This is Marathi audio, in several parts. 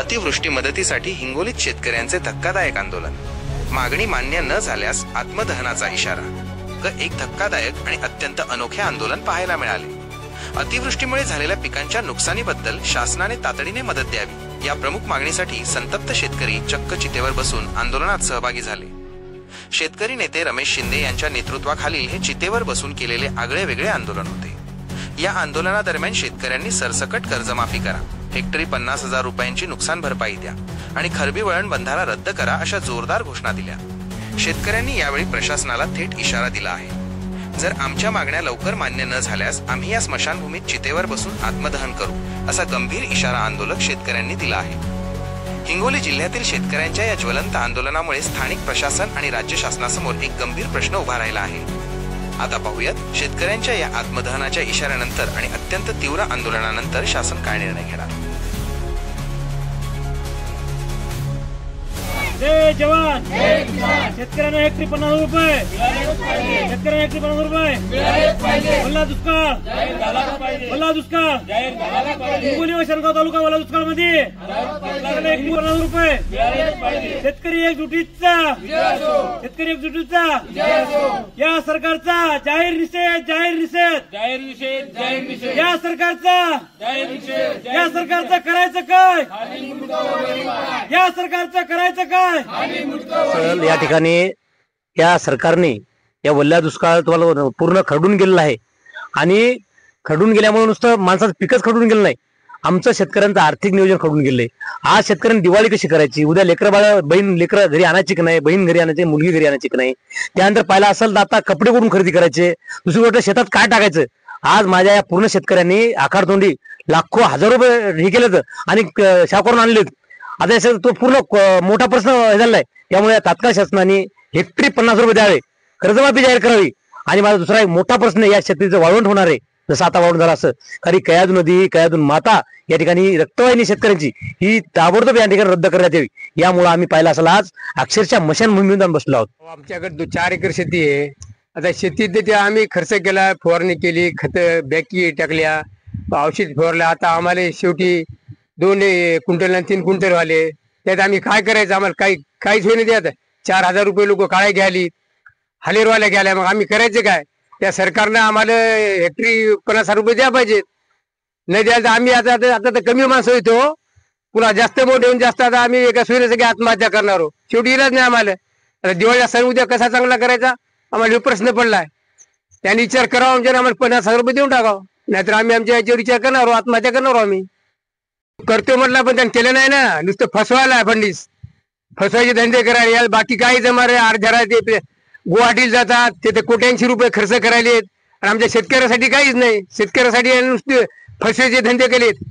अतिवृष्टी मदतीसाठी हिंगोलीत शेतकऱ्यांचे धक्कादायक आंदोलन। मागणी मान्य न झाल्यास आत्मदहनाचा इशारा। एक धक्कादायक आणि अत्यंत अनोखे आंदोलन पाहायला मिळाले। अतिवृष्टीमुळे झालेल्या पिकांच्या नुकसानीबद्दल शासनाने तातडीने मदत द्यावी या प्रमुख मागणीसाठी संतप्त शेतकरी चक्क चितेवर बसून आंदोलनात सहभागी झाले। शेतकरी नेते रमेश शिंदे यांच्या नेतृत्वाखालील हे चितेवर बसून केलेले आगळे वेगळे आंदोलन होते। या आंदोलनादरम्यान शेतकऱ्यांनी सरसकट कर्जमाफी करा, हेक्टरी 50,000 रुपयांची नुकसान भरपाई द्या आणि खरबी वळण बंधारा रद्द करा अशा जोरदार घोषणा दिल्या। शेतकऱ्यांनी यावेळी प्रशासनाला थेट इशारा दिला आहे, जर आमच्या मागण्या लवकर मान्य न झाल्यास आम्ही या स्मशानभूमीत चितेवर बसून आत्मदहन करू असा गंभीर इशारा आंदोलक शेतकऱ्यांनी दिला आहे। हिंगोली जिल्ह्यातील शेतकऱ्यांच्या या ज्वलंत आंदोलनामुळे स्थानिक प्रशासन आणि राज्य शासनासमोर एक गंभीर प्रश्न उभा राहिला आहे। आता पाहूयात शेतकऱ्यांच्या या आत्मदहनाच्या इशाऱ्यानंतर आणि अत्यंत तीव्र आंदोलनानंतर शासन काय निर्णय घेणार। जय जवान जय किसान। शेतकऱ्यांना हेक्टरी 50,000 रुपये, शेतकऱ्यांना हेक्टरी 50,000 रुपये। ओला दुष्काळ जाहीर झाला पाहिजे, ओला दुष्काळ जाहीर झाला पाहिजे। हिंगोली व शरणगाव तालुका ओला दुष्काळ मध्ये हेक्टरी 50,000 रुपये। शेतकरी एकजुटीचा, शेतकरी एकजुटीचा या सरकारचा जाहीर निषेध, जाहीर निषेध, जाहीर निषेध, जाहीर निषेध या सरकारचा, जाहीर निषेध, या सरकारचं करायचं काय, या सरकारचं करायचं काय। या ठिकाणी या सरकारने या वल्ल्या दुष्काळात पूर्ण खरडून गेलेला आहे आणि खरडून गेल्यामुळे नुसतं माणसाचं पिकच खरडून गेलं नाही, आमचं शेतकऱ्यांचं आर्थिक नियोजन खरडून गेलंय। आज शेतकऱ्यांनी दिवाळी कशी करायची, उद्या लेकरं घरी आणायची की नाही, बहीण घरी आणायची, मुलगी घरी आणायची की नाही, त्यानंतर पाहिलं असेल तर आता कपडे कुठून खरेदी करायचे, दुसरी गोष्ट शेतात काय टाकायचं। आज माझ्या या पूर्ण शेतकऱ्यांनी आखाडतोंडी लाखो हजार रुपये हे केलेत आणि शाकरून आणलेत। आता याचा तो पूर्ण मोठा प्रश्न झालाय, त्यामुळे तात्काळ शासनाने हेक्टरी 50,000 रुपये द्यावे, कर्जमाफी जाहीर करावी आणि माझा दुसरा एक मोठा प्रश्न या शेतीचं वाळवंट होणार आहे, जसं आता वाळवंट झालं असं कारण कयादू नदी, कयादून माता या ठिकाणी रक्तवाहिनी शेतकऱ्यांची ही ताबडतोब या ठिकाणी रद्द करण्यात यावी। यामुळे आम्ही पाहिलं असेल आज अक्षरशः मशानभूमीवर बसलो आहोत। आमच्याकडे 4 एकर शेती आहे। आता शेतीत आम्ही खर्च केला, फवारणी केली, खत बॅकी टाकल्या, औषध फवारल्या। आता आम्हाला शेवटी 2 क्विंटल आणि 3 क्विंटल वाले, त्यात आम्ही काय करायचं, आम्हाला काहीच होईन द्यात। 4,000 रुपये लोक काळे घ्याली, हलेरवाल्या घ्याल्या, मग आम्ही करायचं काय। त्या सरकारनं आम्हाला हेक्टरी 50,000 रुपये द्या पाहिजेत, नाही द्यायला तर आम्ही आता तर कमी माणसं येतो, पुन्हा जास्त मोठे येऊन जास्त आता आम्ही एका सोयीने सगळी आत्महत्या करणार आहोत। शेवटी इलाज नाही आम्हाला। आता दिवाळीचा सण उद्या कसा चांगला करायचा आम्हाला प्रश्न पडलाय। त्यांनी विचार करावा, आमच्या आम्हाला 50,000 रुपये देऊन टाकावं, नाहीतर आम्ही आमच्या याच्यावर विचार करणार आहोत, आत्महत्या करणार आहोत। आम्ही करतो म्हटलं पण त्यांनी केलं नाही ना, नुसतं फसवायला फंडीस फसवायचे धंदे करायला याला, बाकी काही जमा रे अर्ध्या ते गुवाहाटीला जातात, तिथे कोट्यांशी रुपये खर्च करायलेत आणि आमच्या शेतकऱ्यासाठी काहीच नाही। शेतकऱ्यासाठी नुसते फसवायचे धंदे केलेत।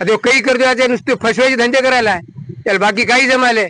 आता काही करतो नुसते फसवायचे धंदे करायला, त्याला बाकी काही जमाले।